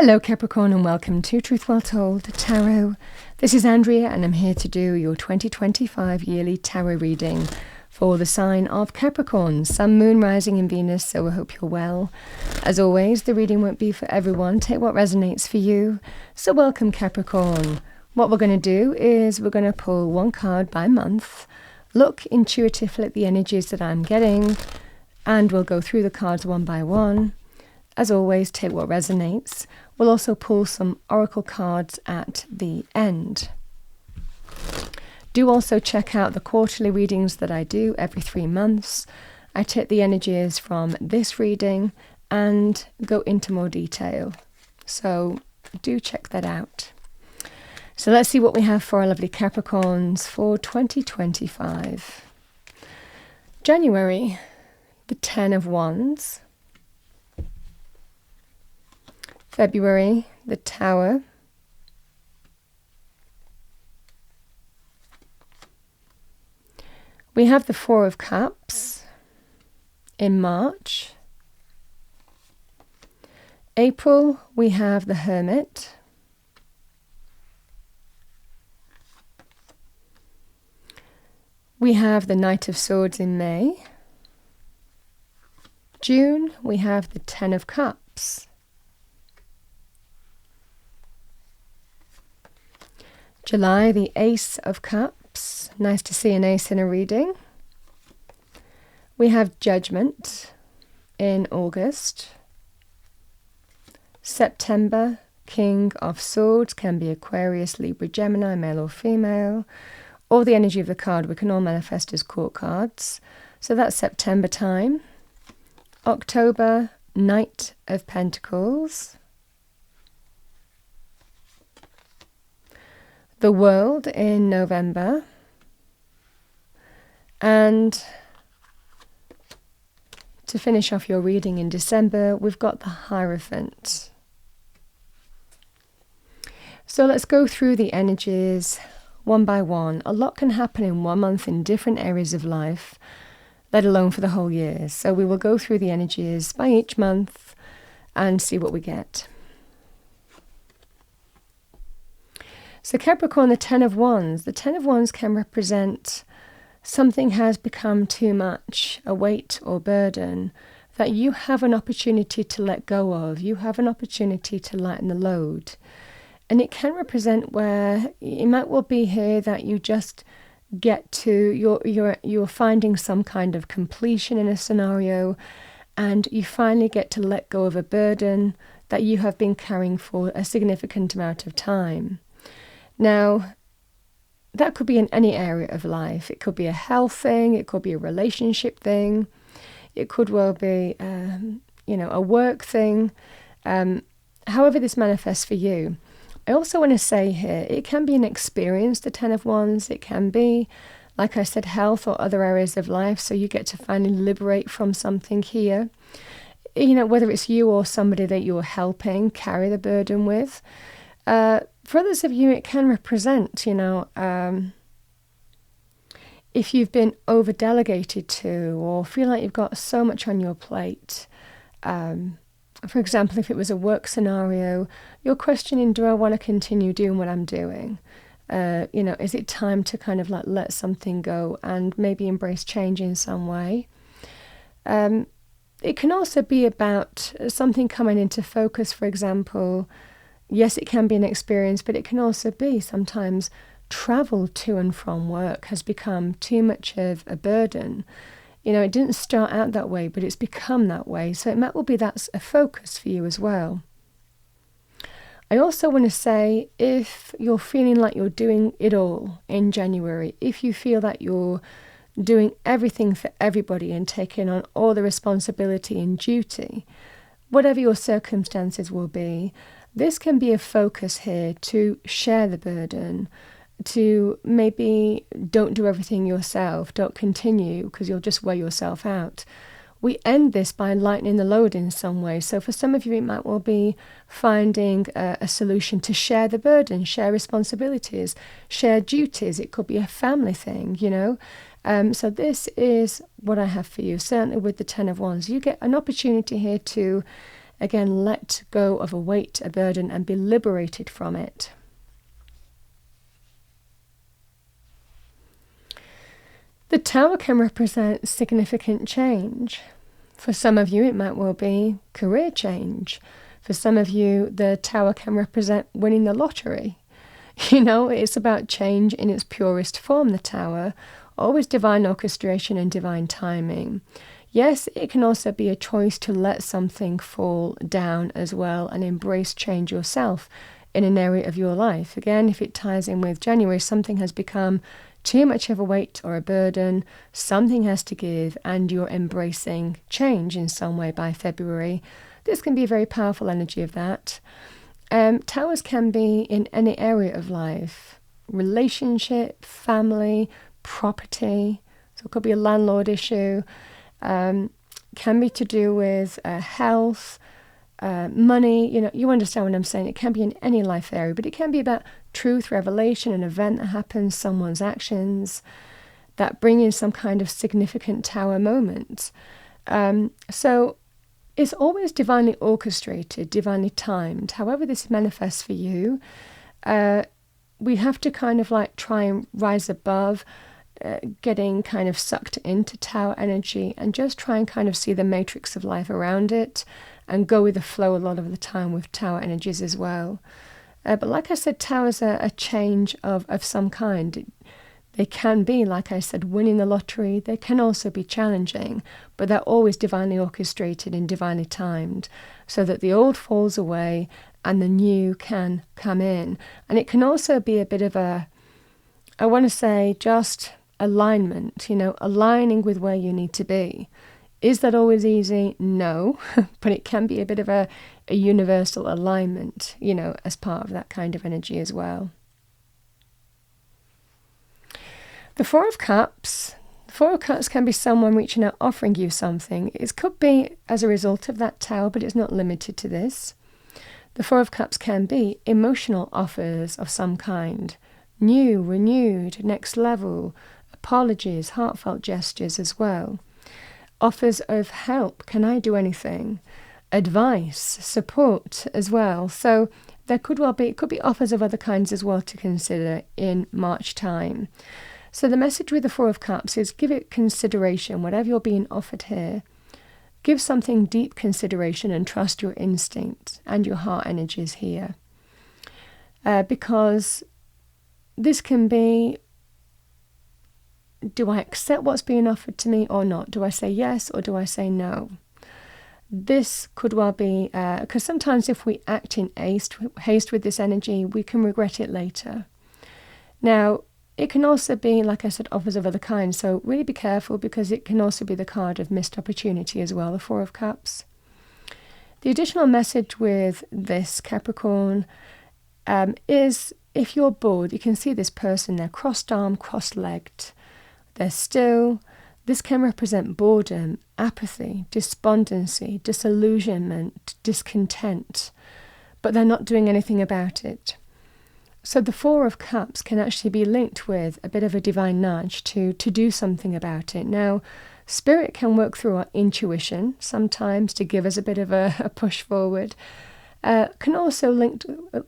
Hello Capricorn and welcome to Truth Well Told Tarot. This is Andrea and I'm here to do your 2025 yearly tarot reading for the sign of Capricorn, Sun, Moon, Rising and Venus, so I hope you're well. As always, the reading won't be for everyone. Take what resonates for you. So welcome Capricorn. What we're going to do is we're going to pull one card by month, look intuitively at the energies that I'm getting, and we'll go through the cards one by one. As always, take what resonates. We'll also pull some oracle cards at the end. Do also check out the quarterly readings that I do every 3 months. I take the energies from this reading and go into more detail. So do check that out. So let's see what we have for our lovely Capricorns for 2025. January, the 10 of Wands. February, the Tower. We have the 4 of Cups in March. April, we have the Hermit. We have the Knight of Swords in May. June, we have the 10 of Cups. July, the Ace of Cups. Nice to see an ace in a reading. We have Judgment in August. September, King of Swords, can be Aquarius, Libra, Gemini, male or female. Or the energy of the card we can all manifest as court cards. So that's September time. October, Knight of Pentacles. The World in November, and to finish off your reading in December, we've got the Hierophant. So let's go through the energies one by one. A lot can happen in 1 month in different areas of life, let alone for the whole year. So we will go through the energies by each month and see what we get. So Capricorn, the 10 of Wands. The 10 of Wands can represent something has become too much, a weight or burden that you have an opportunity to let go of. You have an opportunity to lighten the load. And it can represent where it might well be here that you just get to, you're finding some kind of completion in a scenario and you finally get to let go of a burden that you have been carrying for a significant amount of time. Now, that could be in any area of life. It could be a health thing. It could be a relationship thing. It could well be, a work thing. However this manifests for you. I also want to say here, it can be an experience, the 10 of Wands. It can be, like I said, health or other areas of life. So you get to finally liberate from something here. Whether it's you or somebody that you're helping carry the burden with. For others of you, it can represent, if you've been over-delegated to or feel like you've got so much on your plate. For example, if it was a work scenario, you're questioning, do I want to continue doing what I'm doing? Is it time to kind of like let something go and maybe embrace change in some way? It can also be about something coming into focus, for example. Yes, it can be an experience, but it can also be sometimes travel to and from work has become too much of a burden. It didn't start out that way, but it's become that way. So it might well be that's a focus for you as well. I also want to say, if you're feeling like you're doing it all in January, if you feel that you're doing everything for everybody and taking on all the responsibility and duty, whatever your circumstances will be, this can be a focus here to share the burden, to maybe don't do everything yourself, don't continue because you'll just wear yourself out. We end this by lightening the load in some way. So for some of you, it might well be finding a solution to share the burden, share responsibilities, share duties. It could be a family thing, So this is what I have for you, certainly with the 10 of Wands. You get an opportunity here to Again, let go of a weight, a burden, and be liberated from it. The Tower can represent significant change. For some of you, it might well be career change. For some of you, the Tower can represent winning the lottery. It's about change in its purest form, the Tower. Always divine orchestration and divine timing. Yes, it can also be a choice to let something fall down as well and embrace change yourself in an area of your life. Again, if it ties in with January, something has become too much of a weight or a burden, something has to give, and you're embracing change in some way by February. This can be a very powerful energy of that. Towers can be in any area of life, relationship, family, property. So it could be a landlord issue, can be to do with health, money. You understand what I'm saying. It can be in any life area, but it can be about truth, revelation, an event that happens, someone's actions that bring in some kind of significant Tower moment. So it's always divinely orchestrated, divinely timed. However this manifests for you, we have to kind of like try and rise above getting kind of sucked into Tower energy and just try and kind of see the matrix of life around it and go with the flow a lot of the time with Tower energies as well. But like I said, Towers are a change of some kind. They can be, like I said, winning the lottery. They can also be challenging, but they're always divinely orchestrated and divinely timed so that the old falls away and the new can come in. And it can also be a bit of I want to say, just alignment, aligning with where you need to be. Is that always easy? No, but it can be a bit of a universal alignment, as part of that kind of energy as well. The Four of Cups. The Four of Cups can be someone reaching out, offering you something. It could be as a result of that Tower, but it's not limited to this. The Four of Cups can be emotional offers of some kind. New, renewed, next level, apologies, heartfelt gestures as well. Offers of help, can I do anything? Advice, support as well. So there could be offers of other kinds as well to consider in March time. So the message with the Four of Cups is give it consideration, whatever you're being offered here. Give something deep consideration and trust your instinct and your heart energies here. Because this can be, do I accept what's being offered to me or not? Do I say yes or do I say no? This could well be, because sometimes if we act in haste with this energy, we can regret it later. Now, it can also be, like I said, offers of other kinds. So really be careful because it can also be the card of missed opportunity as well, the Four of Cups. The additional message with this Capricorn is if you're bored, you can see this person, they're crossed-armed, cross-legged. They're still. This can represent boredom, apathy, despondency, disillusionment, discontent, but they're not doing anything about it. So the Four of Cups can actually be linked with a bit of a divine nudge to do something about it. Now, Spirit can work through our intuition sometimes to give us a bit of a push forward. Can also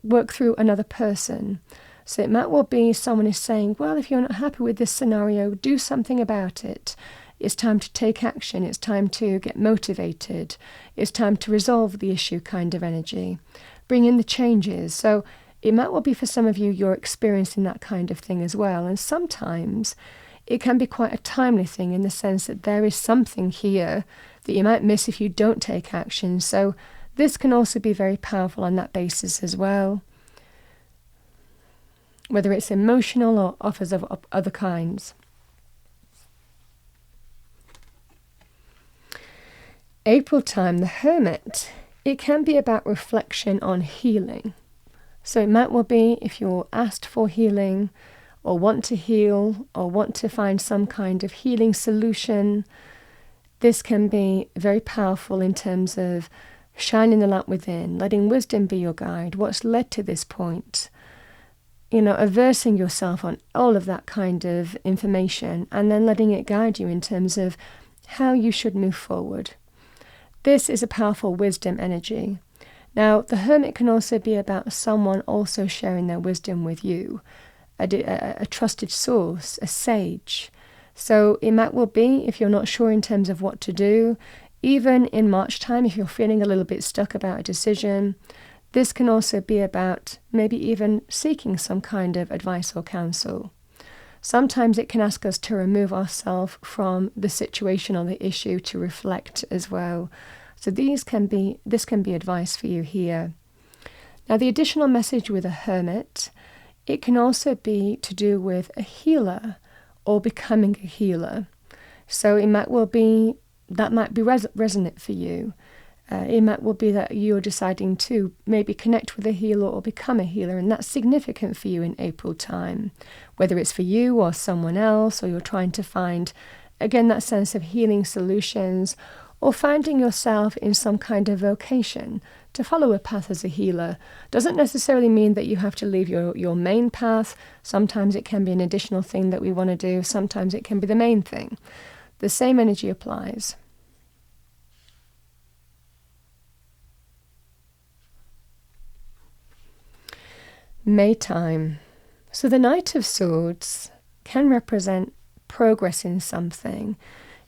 work through another person. So it might well be someone is saying, well, if you're not happy with this scenario, do something about it. It's time to take action. It's time to get motivated. It's time to resolve the issue kind of energy. Bring in the changes. So it might well be for some of you, you're experiencing that kind of thing as well. And sometimes it can be quite a timely thing in the sense that there is something here that you might miss if you don't take action. So this can also be very powerful on that basis as well, whether it's emotional or offers of other kinds. April time, the Hermit. It can be about reflection on healing. So it might well be if you're asked for healing or want to heal or want to find some kind of healing solution, this can be very powerful in terms of shining the light within, letting wisdom be your guide, what's led to this point, aversing yourself on all of that kind of information and then letting it guide you in terms of how you should move forward. This is a powerful wisdom energy. Now, the Hermit can also be about someone also sharing their wisdom with you, a trusted source, a sage. So it might well be, if you're not sure in terms of what to do, even in March time, if you're feeling a little bit stuck about a decision, this can also be about maybe even seeking some kind of advice or counsel. Sometimes it can ask us to remove ourselves from the situation or the issue to reflect as well. So this can be advice for you here. Now, the additional message with a Hermit, it can also be to do with a healer or becoming a healer. So it might well be, that might be resonant for you. It might well be that you're deciding to maybe connect with a healer or become a healer, and that's significant for you in April time. Whether it's for you or someone else, or you're trying to find, again, that sense of healing solutions, or finding yourself in some kind of vocation to follow a path as a healer. Doesn't necessarily mean that you have to leave your main path. Sometimes it can be an additional thing that we want to do. Sometimes it can be the main thing. The same energy applies. Maytime. So the Knight of Swords can represent progress in something.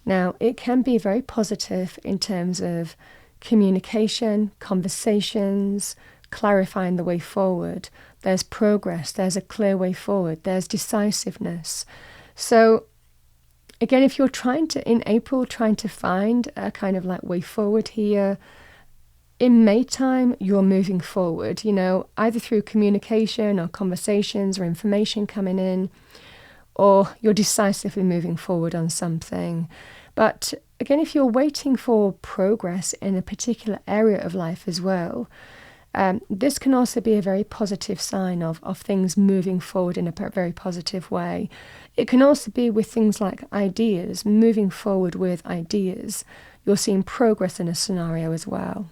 Now, it can be very positive in terms of communication, conversations, clarifying the way forward. There's progress, there's a clear way forward, there's decisiveness. So, again, if you're in April, trying to find a kind of like way forward here, in Maytime, you're moving forward, either through communication or conversations or information coming in, or you're decisively moving forward on something. But again, if you're waiting for progress in a particular area of life as well, this can also be a very positive sign of things moving forward in a very positive way. It can also be with things like ideas, moving forward with ideas. You're seeing progress in a scenario as well.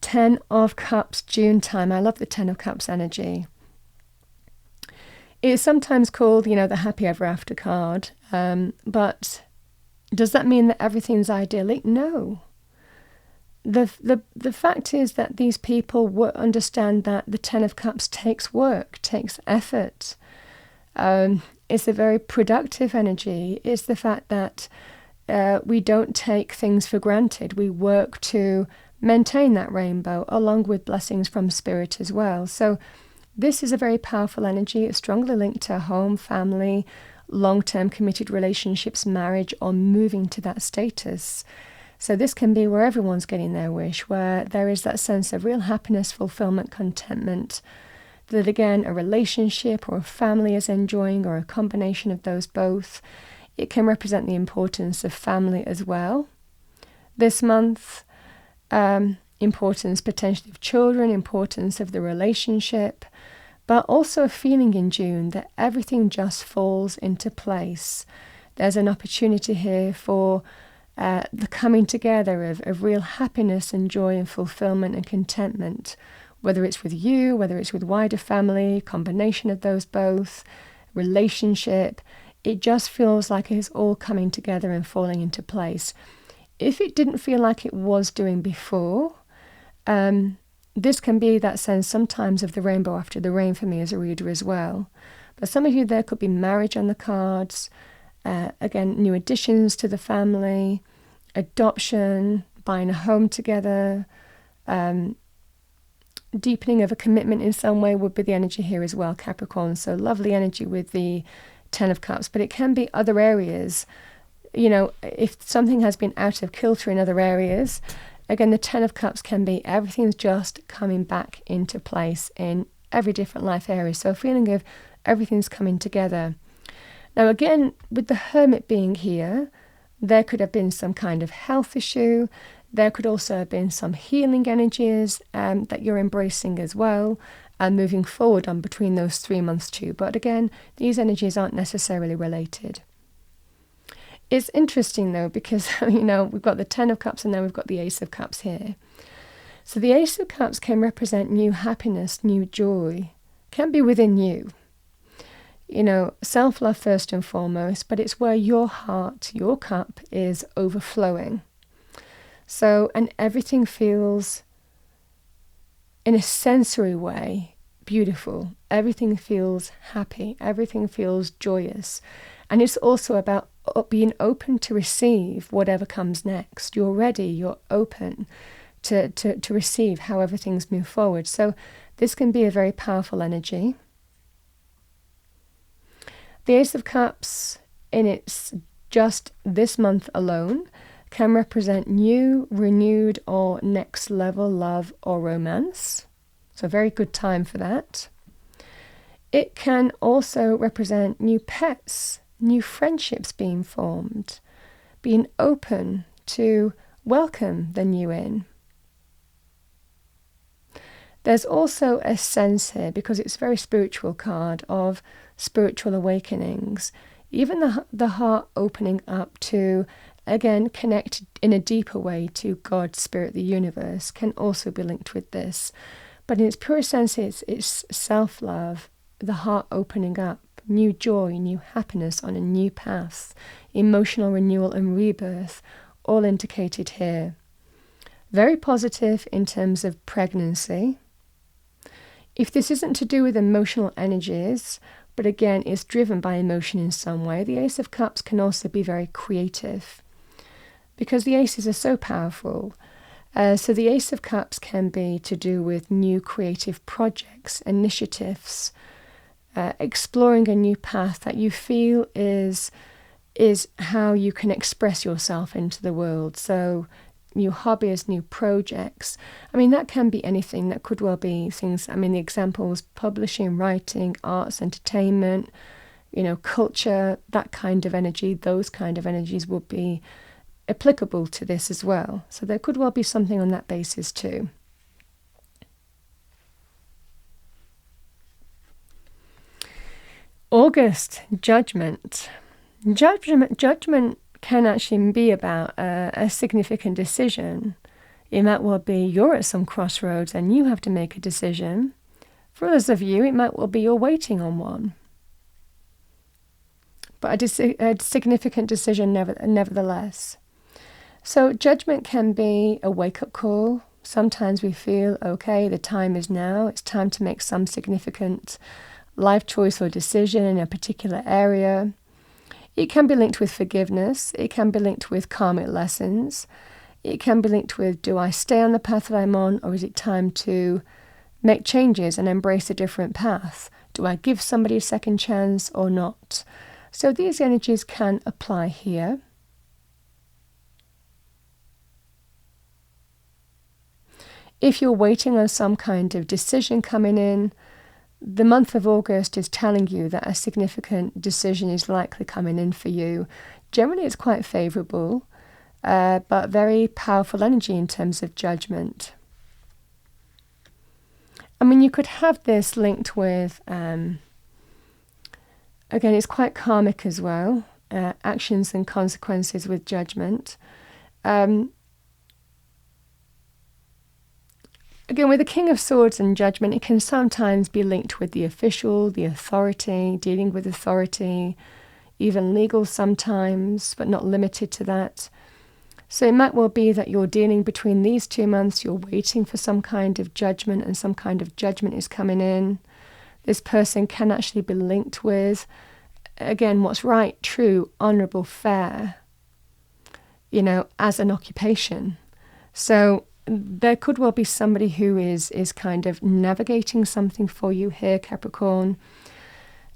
Ten of Cups, June time. I love the Ten of Cups energy. It's sometimes called, the happy ever after card. But does that mean that everything's idyllic? No. The fact is that these people will understand that the Ten of Cups takes work, takes effort. It's a very productive energy. It's the fact that we don't take things for granted. We work to maintain that rainbow along with blessings from spirit as well. So this is a very powerful energy. It's strongly linked to home, family, long-term committed relationships, marriage, or moving to that status. So this can be where everyone's getting their wish, where there is that sense of real happiness, fulfillment, contentment, that again, a relationship or a family is enjoying, or a combination of those both. It can represent the importance of family as well. This month, importance potentially of children, importance of the relationship, but also a feeling in June that everything just falls into place. There's an opportunity here for the coming together of real happiness and joy and fulfillment and contentment, whether it's with you, whether it's with wider family, combination of those both, relationship. It just feels like it's all coming together and falling into place. If it didn't feel like it was doing before, this can be that sense sometimes of the rainbow after the rain for me as a reader as well. But some of you, there could be marriage on the cards, again, new additions to the family, adoption, buying a home together, deepening of a commitment in some way would be the energy here as well, Capricorn. So lovely energy with the Ten of Cups, but it can be other areas. If something has been out of kilter in other areas, again, the Ten of Cups can be everything's just coming back into place in every different life area. So a feeling of everything's coming together. Now, again, with the Hermit being here, there could have been some kind of health issue. There could also have been some healing energies that you're embracing as well, and moving forward on between those 3 months too. But again, these energies aren't necessarily related. It's interesting though, because, we've got the Ten of Cups and then we've got the Ace of Cups here. So the Ace of Cups can represent new happiness, new joy, can be within you. self-love first and foremost, but it's where your heart, your cup is overflowing. So, and everything feels, in a sensory way, beautiful. Everything feels happy. Everything feels joyous. And it's also about being open to receive whatever comes next. You're ready. You're open to receive however things move forward. So this can be a very powerful energy. The Ace of Cups, in its just this month alone, can represent new, renewed, or next level love or romance. So a very good time for that. It can also represent new pets, new friendships being formed, being open to welcome the new in. There's also a sense here, because it's a very spiritual card, of spiritual awakenings. Even the heart opening up to, again, connect in a deeper way to God, Spirit, the universe, can also be linked with this. But in its pure sense, it's self-love, the heart opening up, new joy, new happiness on a new path, emotional renewal and rebirth, all indicated here. Very positive in terms of pregnancy. If this isn't to do with emotional energies, but again is driven by emotion in some way, the Ace of Cups can also be very creative, because the aces are so powerful. So the Ace of Cups can be to do with new creative projects, initiatives, exploring a new path that you feel is how you can express yourself into the world. So new hobbies, new projects. I mean, that can be anything. That could well be things, I mean, the examples, publishing, writing, arts, entertainment, culture, that kind of energy, those kind of energies would be applicable to this as well. So there could well be something on that basis too. August, judgment. Judgment can actually be about a significant decision. It might well be you're at some crossroads and you have to make a decision. For others of you, it might well be you're waiting on one. But a significant decision nevertheless. So judgment can be a wake-up call. Sometimes we feel, okay, the time is now. It's time to make some significant life choice or decision in a particular area. It can be linked with forgiveness. It can be linked with karmic lessons. It can be linked with, do I stay on the path that I'm on, or is it time to make changes and embrace a different path? Do I give somebody a second chance or not? So these energies can apply here. If you're waiting on some kind of decision coming in, the month of August is telling you that a significant decision is likely coming in for you. Generally, it's quite favourable, but very powerful energy in terms of judgment. I mean, you could have this linked with, again, it's quite karmic as well, actions and consequences with judgment. Again, with the King of Swords and judgment, it can sometimes be linked with the official, the authority, dealing with authority, even legal sometimes, but not limited to that. So it might well be that you're dealing between these 2 months, you're waiting for some kind of judgment, and some kind of judgment is coming in. This person can actually be linked with, again, what's right, true, honourable, fair, as an occupation. So there could well be somebody who is kind of navigating something for you here, Capricorn.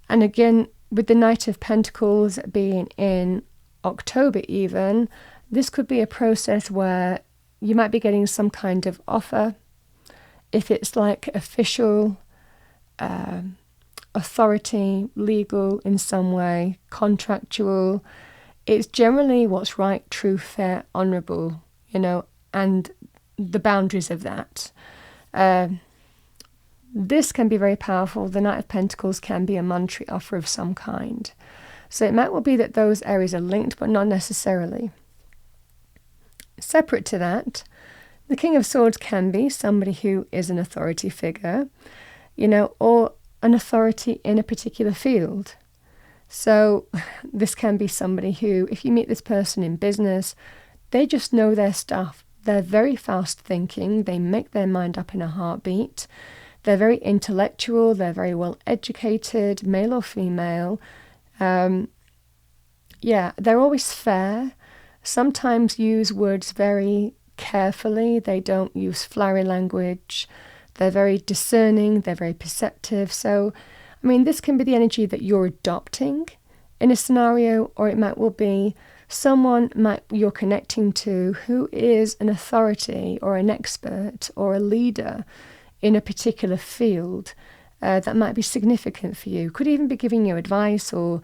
And again, with the Knight of Pentacles being in October even, this could be a process where you might be getting some kind of offer. If it's like official, authority, legal in some way, contractual, it's generally what's right, true, fair, honourable, and the boundaries of that. This can be very powerful. The Knight of Pentacles can be a monetary offer of some kind. So it might well be that those areas are linked, but not necessarily. Separate to that, the King of Swords can be somebody who is an authority figure, or an authority in a particular field, So this can be somebody who, if you meet this person in business, they just know their stuff. They're very fast thinking. They make their mind up in a heartbeat. They're very intellectual. They're very well educated, male or female. They're always fair. Sometimes use words very carefully. They don't use flowery language. They're very discerning. They're very perceptive. So, this can be the energy that you're adopting in a scenario, or it might well be someone you're connecting to who is an authority or an expert or a leader in a particular field that might be significant for you. Could even be giving you advice, or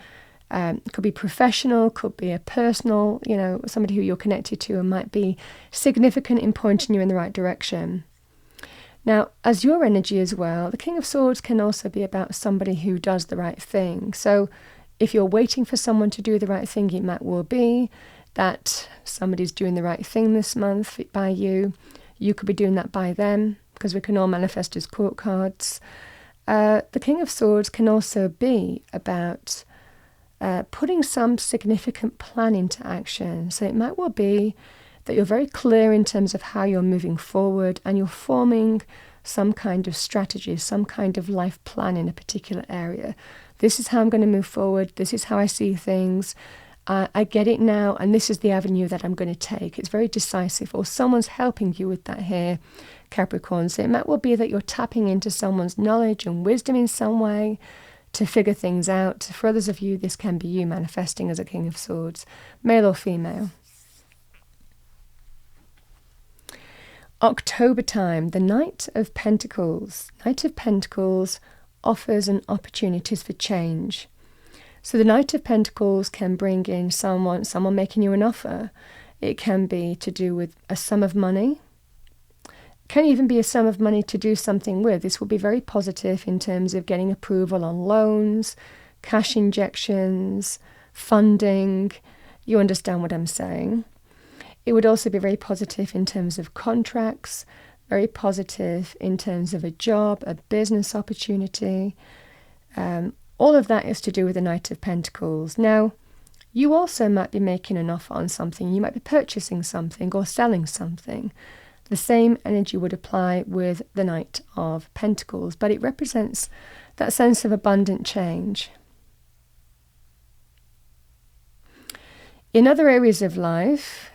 could be professional, could be a personal, somebody who you're connected to and might be significant in pointing you in the right direction. Now, as your energy as well, the King of Swords can also be about somebody who does the right thing. So if you're waiting for someone to do the right thing, it might well be that somebody's doing the right thing this month by you. You could be doing that by them, because we can all manifest as court cards. The King of Swords can also be about putting some significant plan into action. So it might well be that you're very clear in terms of how you're moving forward, and you're forming some kind of strategy, some kind of life plan in a particular area. This is how I'm going to move forward. This is how I see things. I get it now, and this is the avenue that I'm going to take. It's very decisive, or someone's helping you with that here, Capricorn. So it might well be that you're tapping into someone's knowledge and wisdom in some way to figure things out. For others of you, this can be you manifesting as a King of Swords, male or female. October time, the Knight of Pentacles. Knight of Pentacles offers an opportunities for change. So the Knight of Pentacles can bring in someone making you an offer. It can be to do with a sum of money. It can even be a sum of money to do something with. This will be very positive in terms of getting approval on loans, cash injections, funding. You understand what I'm saying. It would also be very positive in terms of contracts, very positive in terms of a job, a business opportunity. All of that is to do with the Knight of Pentacles. Now, you also might be making an offer on something. You might be purchasing something or selling something. The same energy would apply with the Knight of Pentacles, but it represents that sense of abundant change. In other areas of life,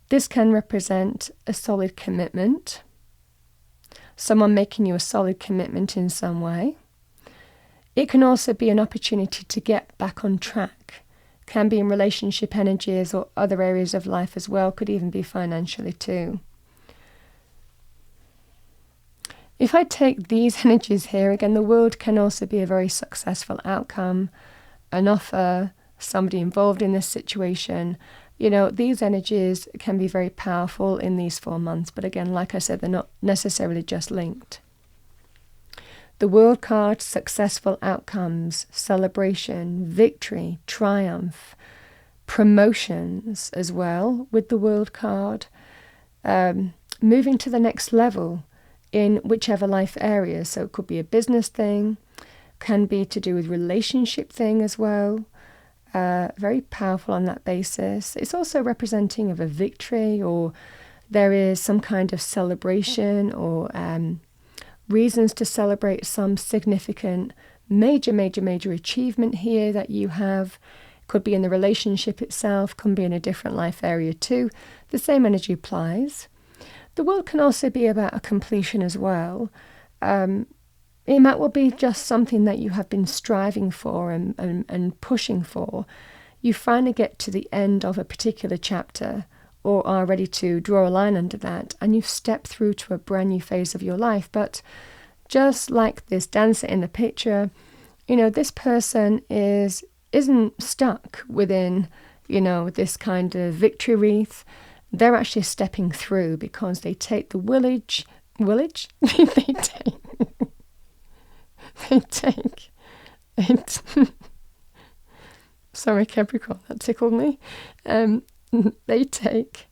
this can represent a solid commitment, someone making you a solid commitment in some way. It can also be an opportunity to get back on track. Can be in relationship energies or other areas of life as well, could even be financially too. If I take these energies here, again, the world can also be a very successful outcome, an offer, somebody involved in this situation. These energies can be very powerful in these 4 months, but again, like I said, they're not necessarily just linked. The World card, successful outcomes, celebration, victory, triumph, promotions as well with the World card, moving to the next level in whichever life area. So it could be a business thing, can be to do with relationship thing as well. Very powerful on that basis. It's also representing of a victory, or there is some kind of celebration or reasons to celebrate some significant major achievement here that you have. Could be in the relationship itself, can be in a different life area too. The same energy applies. The world can also be about a completion as well. It might well be just something that you have been striving for and pushing for. You finally get to the end of a particular chapter, or are ready to draw a line under that, and you've stepped through to a brand new phase of your life. But just like this dancer in the picture, this person isn't stuck within, this kind of victory wreath. They're actually stepping through because they take the willage? They take it. Sorry, Capricorn, that tickled me. They take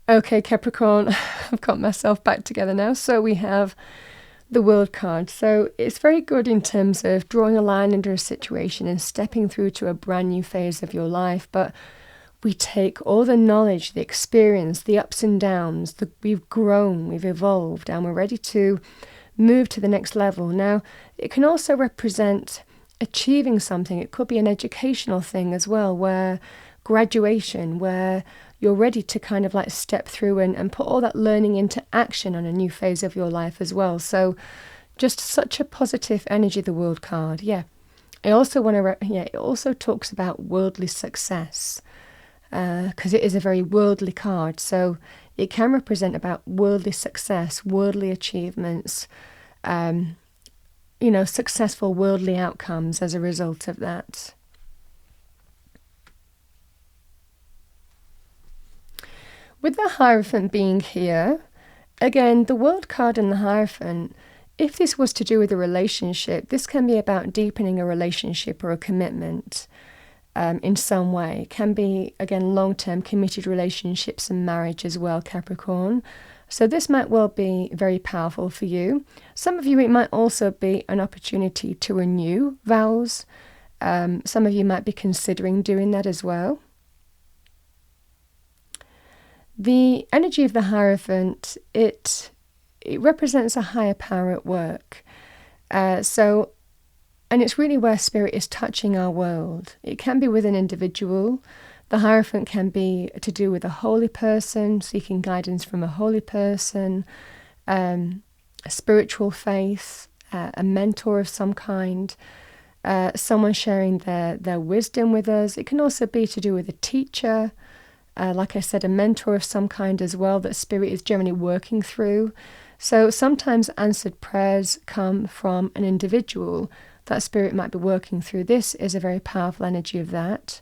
Okay, Capricorn, I've got myself back together now. So we have the World card. So it's very good in terms of drawing a line under a situation and stepping through to a brand new phase of your life. But we take all the knowledge, the experience, the ups and downs, we've grown, we've evolved, and we're ready to move to the next level. Now, it can also represent achieving something. It could be an educational thing as well, where graduation, where you're ready to kind of like step through and put all that learning into action on a new phase of your life as well. So just such a positive energy, the World card. Yeah. I also want to, it also talks about worldly success, because it is a very worldly card. So it can represent about worldly success, worldly achievements, successful worldly outcomes as a result of that. With the Hierophant being here, again, the World card and the Hierophant, if this was to do with a relationship, this can be about deepening a relationship or a commitment in some way. It can be, again, long-term committed relationships and marriage as well, Capricorn. So this might well be very powerful for you. Some of you, it might also be an opportunity to renew vows. Some of you might be considering doing that as well. The energy of the Hierophant, it represents a higher power at work. And it's really where Spirit is touching our world. It can be with an individual. The Hierophant can be to do with a holy person, seeking guidance from a holy person, a spiritual faith, a mentor of some kind, someone sharing their wisdom with us. It can also be to do with a teacher, like I said, a mentor of some kind as well, that Spirit is generally working through. So sometimes answered prayers come from an individual that Spirit might be working through. This is a very powerful energy of that.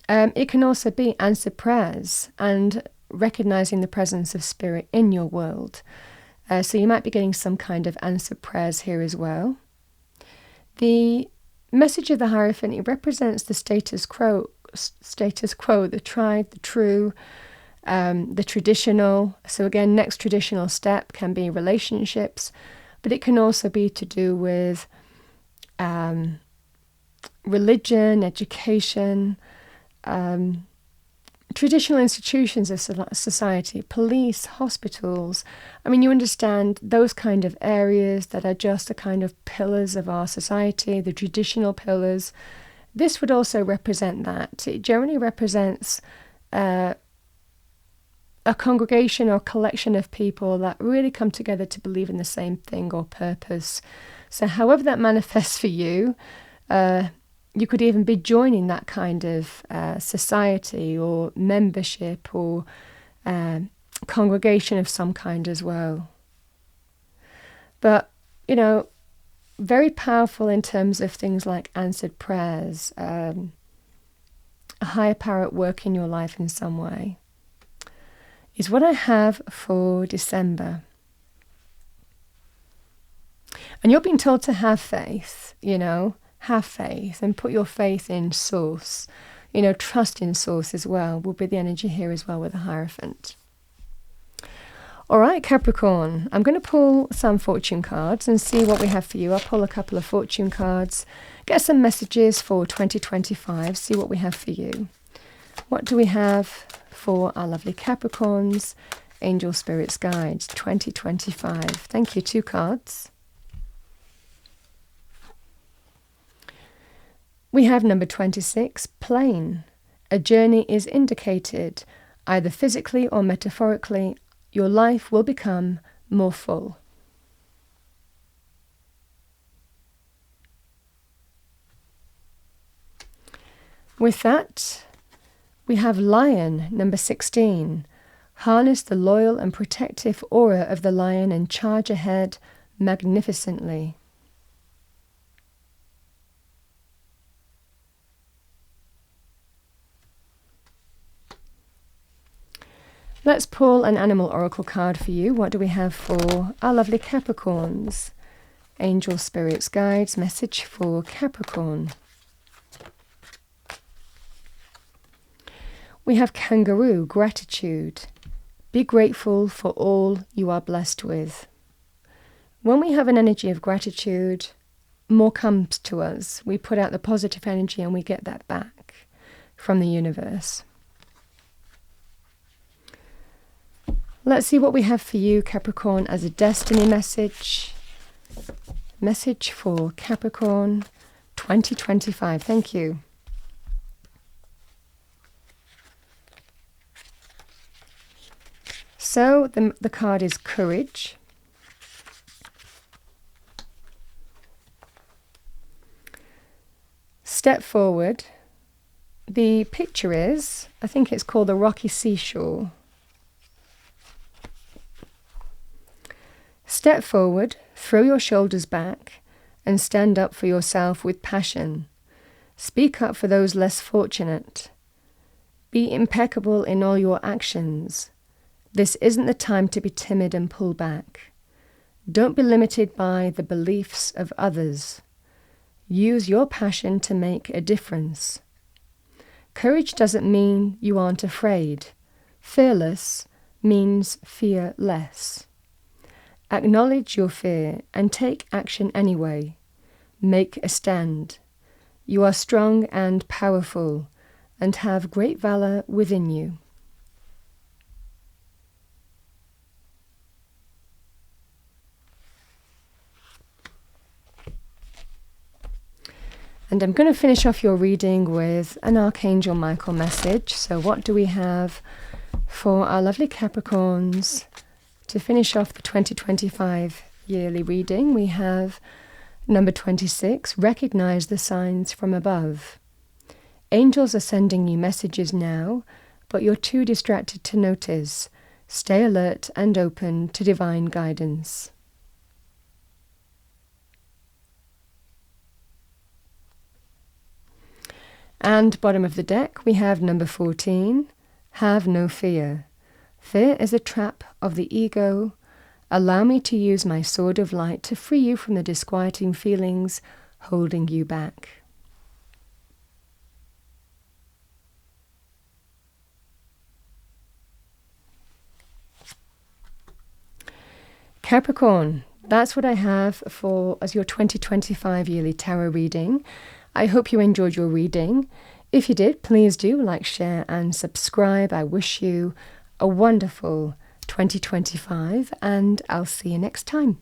It can also be answered prayers and recognizing the presence of Spirit in your world. So you might be getting some kind of answered prayers here as well. The message of the Hierophant, it represents the status quo, the tried, the true, the traditional. So again, next traditional step can be relationships, but it can also be to do with religion, education, traditional institutions of society, police, hospitals. I mean, you understand those kind of areas that are just the kind of pillars of our society, the traditional pillars. This would also represent that. It generally represents a congregation or collection of people that really come together to believe in the same thing or purpose. So however that manifests for you, you could even be joining that kind of society or membership or congregation of some kind as well. But, very powerful in terms of things like answered prayers, a higher power at work in your life in some way, is what I have for December. And you're being told to have faith, have faith and put your faith in Source. Trust in Source as well will be the energy here as well with the Hierophant. All right, Capricorn, I'm going to pull some fortune cards and see what we have for you. I'll pull a couple of fortune cards, get some messages for 2025, see what we have for you. What do we have for our lovely Capricorns, Angel Spirits Guides 2025? Thank you. 2 cards. We have number 26, Plain. A journey is indicated, either physically or metaphorically. Your life will become more full. With that, we have Lion, number 16. Harness the loyal and protective aura of the lion and charge ahead magnificently. Let's pull an animal oracle card for you. What do we have for our lovely Capricorns? Angel Spirits Guides, message for Capricorn. We have Kangaroo, gratitude. Be grateful for all you are blessed with. When we have an energy of gratitude, more comes to us. We put out the positive energy and we get that back from the universe. Let's see what we have for you, Capricorn, as a destiny message. Message for Capricorn 2025. Thank you. So the card is Courage. Step forward. The picture is, I think it's called the Rocky Seashore. Step forward, throw your shoulders back, and stand up for yourself with passion. Speak up for those less fortunate. Be impeccable in all your actions. This isn't the time to be timid and pull back. Don't be limited by the beliefs of others. Use your passion to make a difference. Courage doesn't mean you aren't afraid. Fearless means fear less. Acknowledge your fear and take action anyway. Make a stand. You are strong and powerful and have great valor within you. And I'm going to finish off your reading with an Archangel Michael message. So what do we have for our lovely Capricorns to finish off the 2025 yearly reading? We have number 26, recognize the signs from above. Angels are sending you messages now, but you're too distracted to notice. Stay alert and open to divine guidance. And bottom of the deck, we have number 14, have no fear. Fear is a trap of the ego. Allow me to use my sword of light to free you from the disquieting feelings holding you back. Capricorn, that's what I have for as your 2025 yearly tarot reading. I hope you enjoyed your reading. If you did, please do like, share and subscribe. I wish you a wonderful 2025 and I'll see you next time.